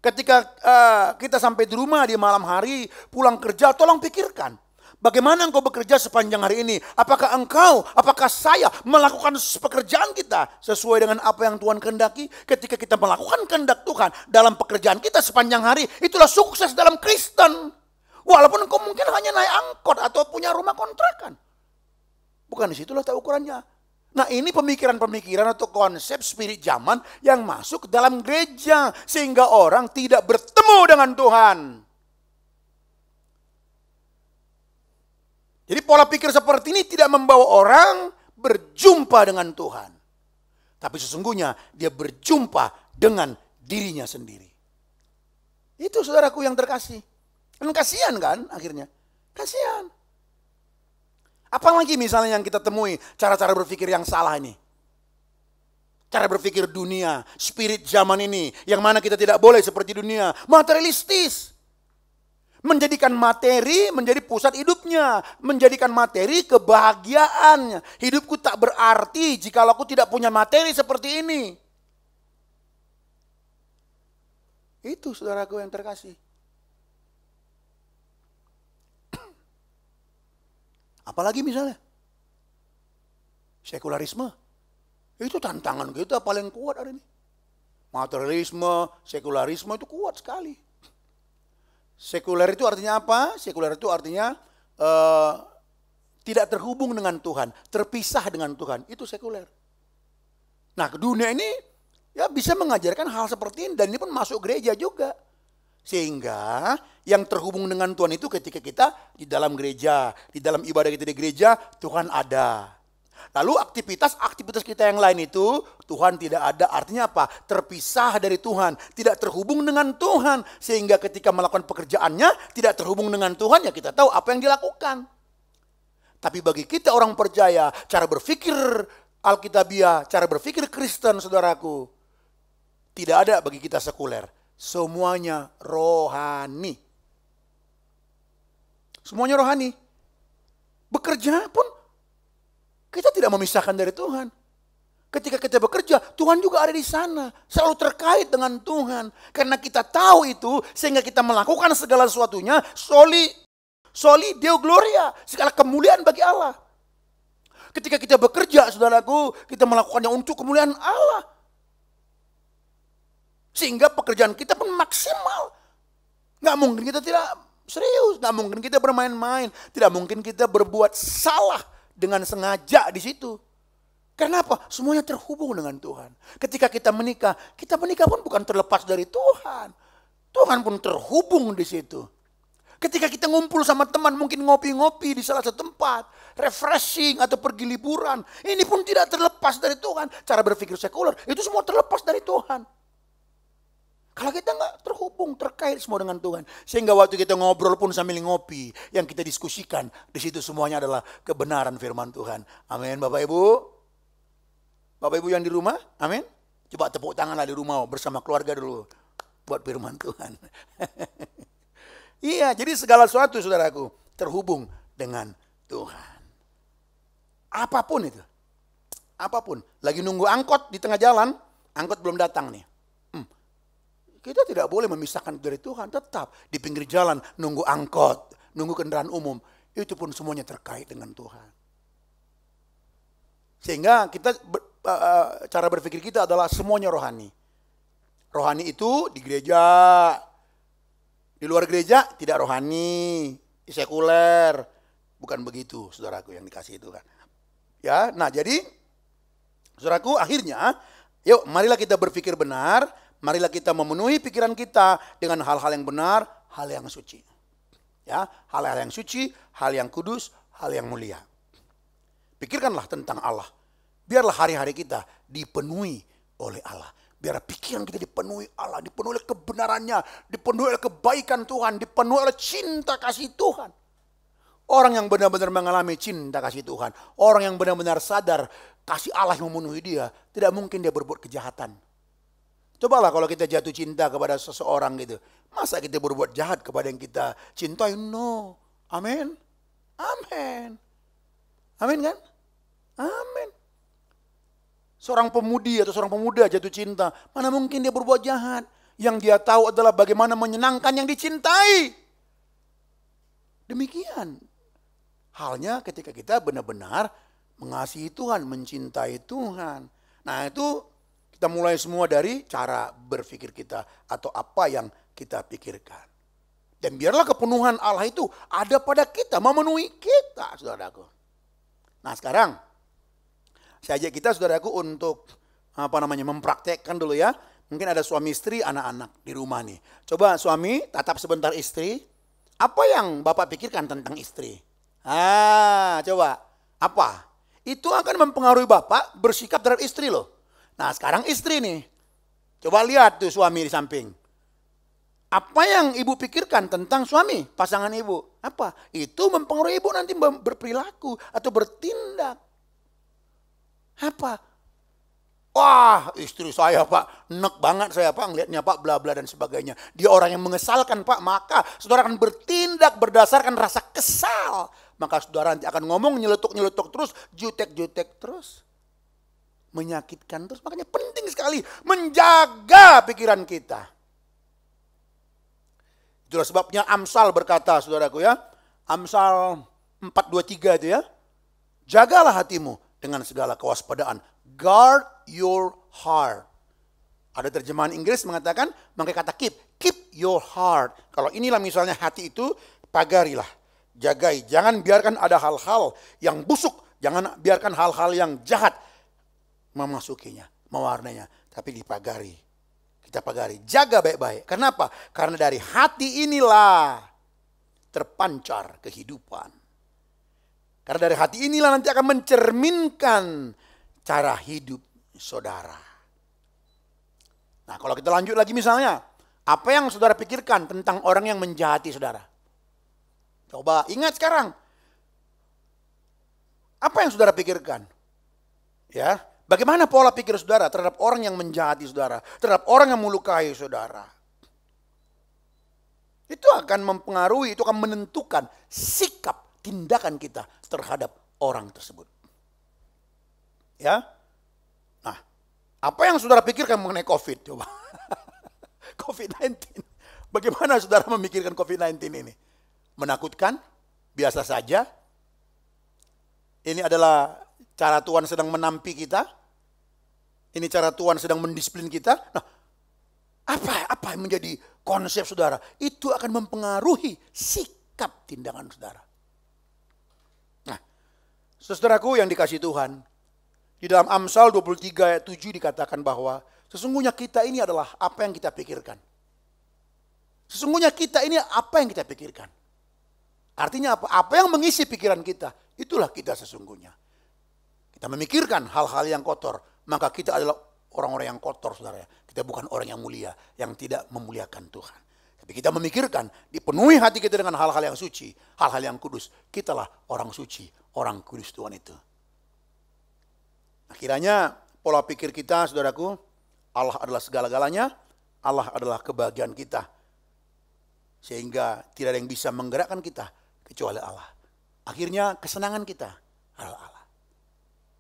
Ketika kita sampai di rumah di malam hari, pulang kerja, tolong pikirkan. Bagaimana engkau bekerja sepanjang hari ini? Apakah saya melakukan pekerjaan kita sesuai dengan apa yang Tuhan kehendaki? Ketika kita melakukan kehendak Tuhan dalam pekerjaan kita sepanjang hari, itulah sukses dalam Kristen. Walaupun engkau mungkin hanya naik angkot atau punya rumah kontrakan. Bukan di situlah ukurannya. Nah, ini pemikiran-pemikiran atau konsep spirit zaman yang masuk ke dalam gereja. Sehingga orang tidak bertemu dengan Tuhan. Jadi pola pikir seperti ini tidak membawa orang berjumpa dengan Tuhan. Tapi sesungguhnya dia berjumpa dengan dirinya sendiri. Itu saudaraku yang terkasih. Kan kasihan kan akhirnya. Kasihan. Apalagi misalnya yang kita temui cara-cara berpikir yang salah ini. Cara berpikir dunia, spirit zaman ini. Yang mana kita tidak boleh seperti dunia. Materialistis. Menjadikan materi menjadi pusat hidupnya. Menjadikan materi kebahagiaannya. Hidupku tak berarti jika aku tidak punya materi seperti ini. Itu saudaraku yang terkasih. Apalagi misalnya. Sekularisme. Itu tantangan kita paling kuat hari ini. Materialisme, sekularisme itu kuat sekali. Sekuler itu artinya apa? Sekuler itu artinya tidak terhubung dengan Tuhan, terpisah dengan Tuhan. Itu sekuler. Nah, dunia ini ya bisa mengajarkan hal seperti ini dan ini pun masuk gereja juga. Sehingga yang terhubung dengan Tuhan itu ketika kita di dalam gereja, di dalam ibadah kita di gereja, Tuhan ada. Lalu aktivitas kita yang lain itu Tuhan tidak ada, artinya apa? Terpisah dari Tuhan, tidak terhubung dengan Tuhan. Sehingga ketika melakukan pekerjaannya tidak terhubung dengan Tuhan, ya kita tahu apa yang dilakukan. Tapi bagi kita orang percaya, cara berpikir Alkitabiah, cara berpikir Kristen saudaraku, tidak ada bagi kita sekuler. Semuanya rohani. Semuanya rohani. Bekerja pun kita tidak memisahkan dari Tuhan. Ketika kita bekerja, Tuhan juga ada di sana. Selalu terkait dengan Tuhan. Karena kita tahu itu, sehingga kita melakukan segala sesuatunya, soli Deo Gloria. Segala kemuliaan bagi Allah. Ketika kita bekerja, saudaraku, kita melakukannya untuk kemuliaan Allah. Sehingga pekerjaan kita pun maksimal. Gak mungkin kita tidak serius. Gak mungkin kita bermain-main. Tidak mungkin kita berbuat salah dengan sengaja di situ. Karena apa? Semuanya terhubung dengan Tuhan. Ketika kita menikah pun bukan terlepas dari Tuhan. Tuhan pun terhubung di situ. Ketika kita ngumpul sama teman, mungkin ngopi-ngopi di salah satu tempat, refreshing atau pergi liburan, ini pun tidak terlepas dari Tuhan. Cara berpikir sekuler, itu semua terlepas dari Tuhan. Kalau kita nggak terhubung, terkait semua dengan Tuhan. Sehingga waktu kita ngobrol pun sambil ngopi, yang kita diskusikan, di situ semuanya adalah kebenaran firman Tuhan. Amin Bapak Ibu. Bapak Ibu yang di rumah, amin. Coba tepuk tanganlah di rumah bersama keluarga dulu. Buat firman Tuhan. Iya, jadi segala sesuatu saudaraku terhubung dengan Tuhan. Apapun itu. Apapun. Lagi nunggu angkot di tengah jalan, angkot belum datang nih. Kita tidak boleh memisahkan dari Tuhan, tetap di pinggir jalan nunggu angkot. nunggu kendaraan umum. Itu pun semuanya terkait dengan Tuhan. Sehingga kita cara berpikir kita adalah semuanya rohani. Rohani itu di gereja, di luar gereja tidak rohani, sekuler. Bukan begitu, saudaraku yang dikasih itu kan. Ya, nah jadi saudaraku akhirnya, yuk marilah kita berpikir benar, marilah kita memenuhi pikiran kita dengan hal-hal yang benar, hal yang suci. Ya, hal-hal yang suci, hal yang kudus, hal yang mulia. Pikirkanlah tentang Allah. Biarlah hari-hari kita dipenuhi oleh Allah. Biar pikiran kita dipenuhi Allah, dipenuhi oleh kebenarannya, dipenuhi oleh kebaikan Tuhan, dipenuhi oleh cinta kasih Tuhan. Orang yang benar-benar mengalami cinta kasih Tuhan, orang yang benar-benar sadar kasih Allah yang memenuhi dia, tidak mungkin dia berbuat kejahatan. Cobalah kalau kita jatuh cinta kepada seseorang gitu, masa kita berbuat jahat kepada yang kita cintai? No. Amin. Amin. Amin kan? Amin. Seorang pemudi atau seorang pemuda jatuh cinta, mana mungkin dia berbuat jahat? Yang dia tahu adalah bagaimana menyenangkan yang dicintai. Demikian halnya ketika kita benar-benar mengasihi Tuhan, mencintai Tuhan. Nah itu kita mulai semua dari cara berpikir kita atau apa yang kita pikirkan. Dan biarlah kepenuhan Allah itu ada pada kita, memenuhi kita, saudaraku. Nah sekarang saya ajak kita saudaraku untuk mempraktekkan dulu ya. Mungkin ada suami istri, anak-anak di rumah nih. Coba suami tatap sebentar istri. Apa yang Bapak pikirkan tentang istri? Coba. Apa? Itu akan mempengaruhi Bapak bersikap terhadap istri loh. Nah sekarang istri nih. Coba lihat tuh suami di samping. Apa yang ibu pikirkan tentang suami, pasangan ibu? Apa? Itu mempengaruhi ibu nanti berperilaku atau bertindak. Apa? Wah istri saya Pak, nek banget saya Pak ngelihatnya Pak, bla bla dan sebagainya. Dia orang yang mengesalkan Pak, maka saudara akan bertindak berdasarkan rasa kesal. Maka saudara nanti akan ngomong nyeletuk-nyeletuk terus, jutek-jutek terus. Menyakitkan terus, makanya penting sekali menjaga pikiran kita. Itulah sebabnya Amsal berkata saudaraku ya, Amsal 4:23 itu ya. Jagalah hatimu dengan segala kewaspadaan. Guard your heart. Ada terjemahan Inggris mengatakan, menggunakan kata keep your heart. Kalau inilah misalnya hati itu, pagarilah, jagai. Jangan biarkan ada hal-hal yang busuk, jangan biarkan hal-hal yang jahat memasukinya, mewarnainya. Tapi dipagari, kita pagari, jaga baik-baik. Kenapa? Karena dari hati inilah terpancar kehidupan. Karena dari hati inilah nanti akan mencerminkan cara hidup saudara. Nah kalau kita lanjut lagi misalnya, apa yang saudara pikirkan tentang orang yang menjahati saudara? Coba ingat sekarang. Apa yang saudara pikirkan? Ya, bagaimana pola pikir saudara terhadap orang yang menjahati saudara, terhadap orang yang melukai saudara? Itu akan mempengaruhi, itu akan menentukan sikap tindakan kita terhadap orang tersebut. Ya. Nah, apa yang saudara pikirkan mengenai COVID? Coba. COVID-19. Bagaimana saudara memikirkan COVID-19 ini? Menakutkan? Biasa saja? Ini adalah cara Tuhan sedang menampi kita? Ini cara Tuhan sedang mendisiplin kita? Nah, apa yang menjadi konsep saudara? Itu akan mempengaruhi sikap tindakan saudara. Nah, saudaraku yang dikasihi Tuhan, di dalam Amsal 23 ayat 7 dikatakan bahwa sesungguhnya kita ini adalah apa yang kita pikirkan. Sesungguhnya kita ini apa yang kita pikirkan. Artinya apa? Apa yang mengisi pikiran kita, itulah kita sesungguhnya. Kita memikirkan hal-hal yang kotor, maka kita adalah orang-orang yang kotor saudara. Kita bukan orang yang mulia, yang tidak memuliakan Tuhan. Tapi kita memikirkan, dipenuhi hati kita dengan hal-hal yang suci, hal-hal yang kudus. Kitalah orang suci, orang kudus Tuhan itu. Akhirnya pola pikir kita saudaraku, Allah adalah segala-galanya, Allah adalah kebahagiaan kita. Sehingga tidak ada yang bisa menggerakkan kita kecuali Allah. Akhirnya kesenangan kita adalah Allah.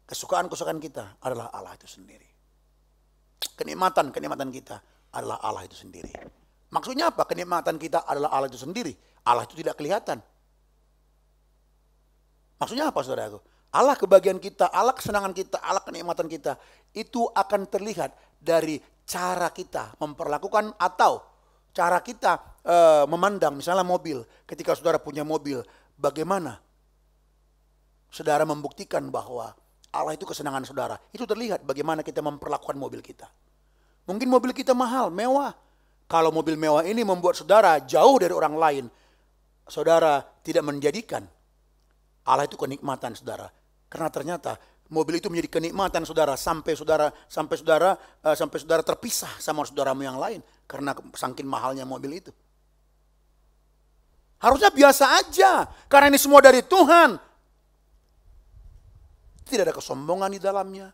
Kesukaan-kesukaan kita adalah Allah itu sendiri. Kenikmatan kita adalah Allah itu sendiri. Maksudnya apa? Kenikmatan kita adalah Allah itu sendiri. Allah itu tidak kelihatan. Maksudnya apa saudaraku? Allah kebahagiaan kita, Allah kesenangan kita, Allah kenikmatan kita, itu akan terlihat dari cara kita memperlakukan atau cara kita memandang. Misalnya mobil, ketika saudara punya mobil, bagaimana saudara membuktikan bahwa Allah itu kesenangan saudara. Itu terlihat bagaimana kita memperlakukan mobil kita. Mungkin mobil kita mahal, mewah. Kalau mobil mewah ini membuat saudara jauh dari orang lain, saudara tidak menjadikan Allah itu kenikmatan saudara. Karena ternyata mobil itu menjadi kenikmatan saudara sampai saudara terpisah sama saudaramu yang lain karena saking mahalnya mobil itu. Harusnya biasa aja karena ini semua dari Tuhan. Tidak ada kesombongan di dalamnya.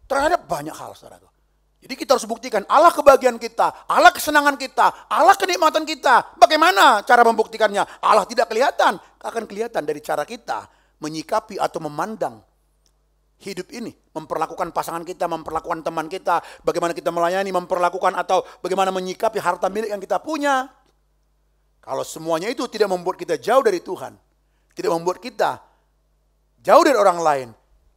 Terhadap banyak hal saudara. Jadi kita harus buktikan Allah kebahagiaan kita, Allah kesenangan kita, Allah kenikmatan kita. Bagaimana cara membuktikannya? Allah tidak kelihatan, akan kelihatan dari cara kita menyikapi atau memandang hidup ini. Memperlakukan pasangan kita, memperlakukan teman kita, bagaimana kita melayani, memperlakukan atau bagaimana menyikapi harta milik yang kita punya. Kalau semuanya itu tidak membuat kita jauh dari Tuhan, tidak membuat kita jauh dari orang lain,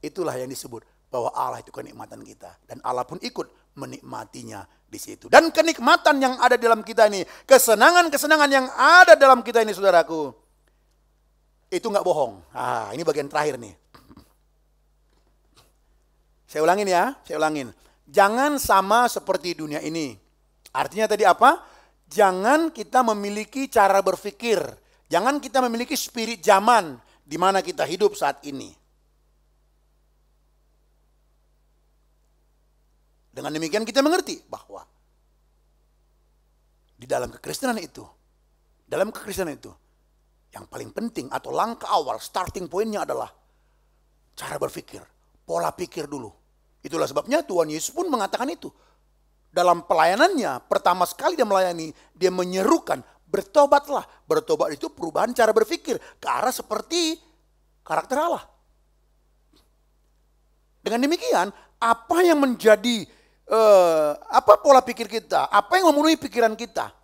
itulah yang disebut bahwa Allah itu kenikmatan kita. Dan Allah pun ikut menikmatinya di situ. Dan kenikmatan yang ada dalam kita ini, kesenangan-kesenangan yang ada dalam kita ini saudaraku, itu nggak bohong. Ini bagian terakhir nih. Saya ulangin ya, saya ulangin. Jangan sama seperti dunia ini. Artinya tadi apa? Jangan kita memiliki cara berpikir. Jangan kita memiliki spirit zaman di mana kita hidup saat ini. Dengan demikian kita mengerti bahwa di dalam kekristenan itu, yang paling penting atau langkah awal, starting pointnya adalah cara berpikir, pola pikir dulu. Itulah sebabnya Tuhan Yesus pun mengatakan itu. Dalam pelayanannya, pertama sekali dia melayani, dia menyerukan, bertobatlah. Bertobat itu perubahan cara berpikir ke arah seperti karakter Allah. Dengan demikian, apa yang menjadi pola pikir kita, apa yang memenuhi pikiran kita?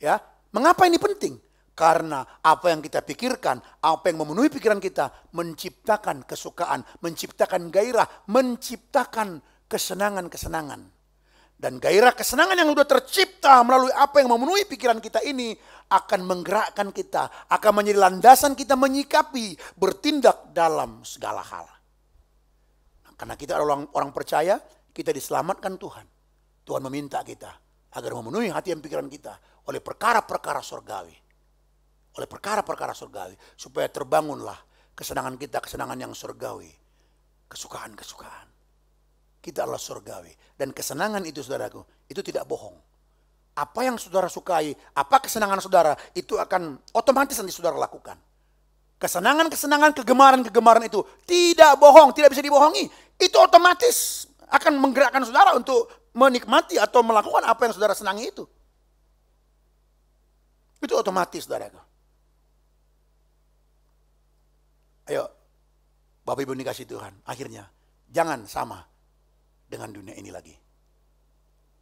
Ya, mengapa ini penting? Karena apa yang kita pikirkan, apa yang memenuhi pikiran kita, menciptakan kesukaan, menciptakan gairah, menciptakan kesenangan-kesenangan. Dan gairah kesenangan yang sudah tercipta melalui apa yang memenuhi pikiran kita ini akan menggerakkan kita, akan menjadi landasan kita menyikapi, bertindak dalam segala hal. Nah, karena kita adalah orang percaya, kita diselamatkan Tuhan. Tuhan meminta kita agar memenuhi hati dan pikiran kita oleh perkara-perkara surgawi. Oleh perkara-perkara surgawi. Supaya terbangunlah kesenangan kita, kesenangan yang surgawi. Kesukaan-kesukaan. Kita adalah surgawi. Dan kesenangan itu saudaraku, itu tidak bohong. Apa yang saudara sukai, apa kesenangan saudara, itu akan otomatis nanti saudara lakukan. Kesenangan-kesenangan, kegemaran-kegemaran itu tidak bohong, tidak bisa dibohongi. Itu otomatis akan menggerakkan saudara untuk menikmati atau melakukan apa yang saudara senangi itu. Itu otomatis saudaraku. Ayo, Bapak Ibu dikasih Tuhan, akhirnya jangan sama dengan dunia ini lagi.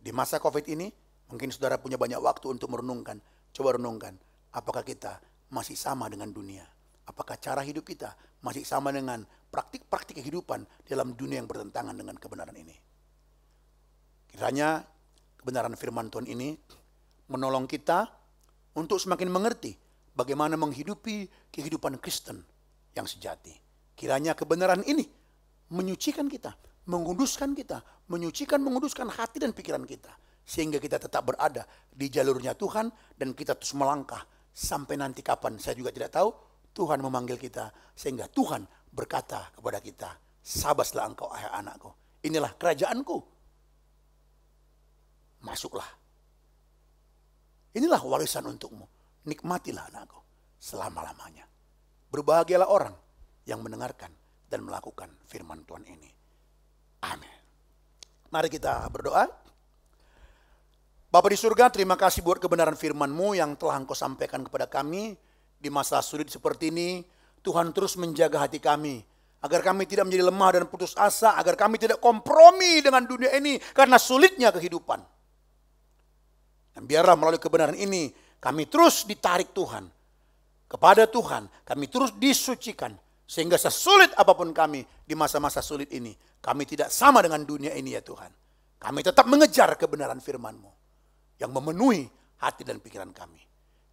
Di masa COVID ini, mungkin saudara punya banyak waktu untuk merenungkan. Coba renungkan, apakah kita masih sama dengan dunia? Apakah cara hidup kita masih sama dengan praktik-praktik kehidupan dalam dunia yang bertentangan dengan kebenaran ini? Kiranya kebenaran firman Tuhan ini menolong kita untuk semakin mengerti bagaimana menghidupi kehidupan Kristen yang sejati. Kiranya kebenaran ini menyucikan kita, menguduskan kita, menguduskan hati dan pikiran kita. Sehingga kita tetap berada di jalurnya Tuhan dan kita terus melangkah sampai nanti kapan saya juga tidak tahu. Tuhan memanggil kita sehingga Tuhan berkata kepada kita, "Sabaslah engkau hai anakku, inilah kerajaanku. Masuklah. Inilah warisan untukmu. Nikmatilah anakku selama-lamanya." Berbahagialah orang yang mendengarkan dan melakukan firman Tuhan ini. Amin. Mari kita berdoa. Bapa di surga, terima kasih buat kebenaran firman-Mu yang telah Engkau sampaikan kepada kami. Di masa sulit seperti ini, Tuhan terus menjaga hati kami. Agar kami tidak menjadi lemah dan putus asa. Agar kami tidak kompromi dengan dunia ini karena sulitnya kehidupan. Dan biarlah melalui kebenaran ini, kami terus ditarik Tuhan kepada Tuhan, kami terus disucikan. Sehingga sesulit apapun kami di masa-masa sulit ini, kami tidak sama dengan dunia ini ya Tuhan. Kami tetap mengejar kebenaran firman-Mu yang memenuhi hati dan pikiran kami.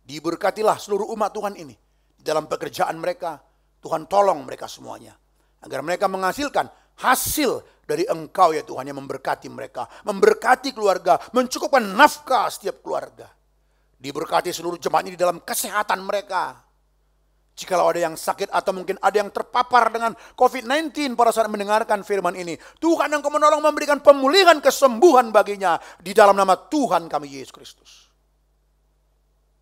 Diberkatilah seluruh umat Tuhan ini. Di dalam pekerjaan mereka, Tuhan tolong mereka semuanya. Agar mereka menghasilkan hasil dari Engkau ya Tuhan yang memberkati mereka. Memberkati keluarga, mencukupkan nafkah setiap keluarga. Diberkati seluruh jemaat ini di dalam kesehatan mereka. Jikalau ada yang sakit atau mungkin ada yang terpapar dengan COVID-19 pada saat mendengarkan firman ini. Tuhan Engkau menolong memberikan pemulihan kesembuhan baginya. Di dalam nama Tuhan kami Yesus Kristus.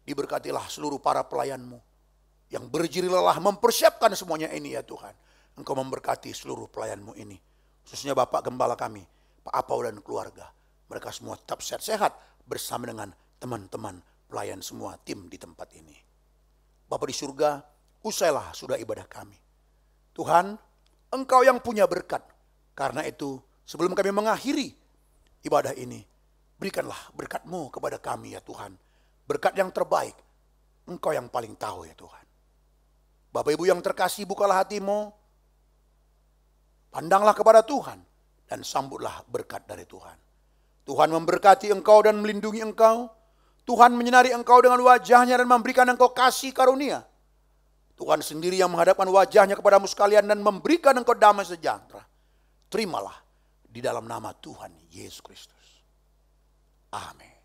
Diberkatilah seluruh para pelayan-Mu. Yang berjiri lelah mempersiapkan semuanya ini ya Tuhan. Engkau memberkati seluruh pelayan-Mu ini. Khususnya Bapak Gembala kami, Pak Apau dan keluarga. Mereka semua tetap sehat-sehat bersama dengan teman-teman pelayan semua tim di tempat ini. Bapa di surga, usailah sudah ibadah kami. Tuhan, Engkau yang punya berkat. Karena itu, sebelum kami mengakhiri ibadah ini, berikanlah berkat-Mu kepada kami ya Tuhan. Berkat yang terbaik, Engkau yang paling tahu ya Tuhan. Bapak Ibu yang terkasih, bukalah hatimu, pandanglah kepada Tuhan, dan sambutlah berkat dari Tuhan. Tuhan memberkati engkau dan melindungi engkau. Tuhan menyinari engkau dengan wajahnya dan memberikan engkau kasih karunia. Tuhan sendiri yang menghadapkan wajahnya kepadamu sekalian dan memberikan engkau damai sejahtera. Terimalah di dalam nama Tuhan Yesus Kristus. Amin.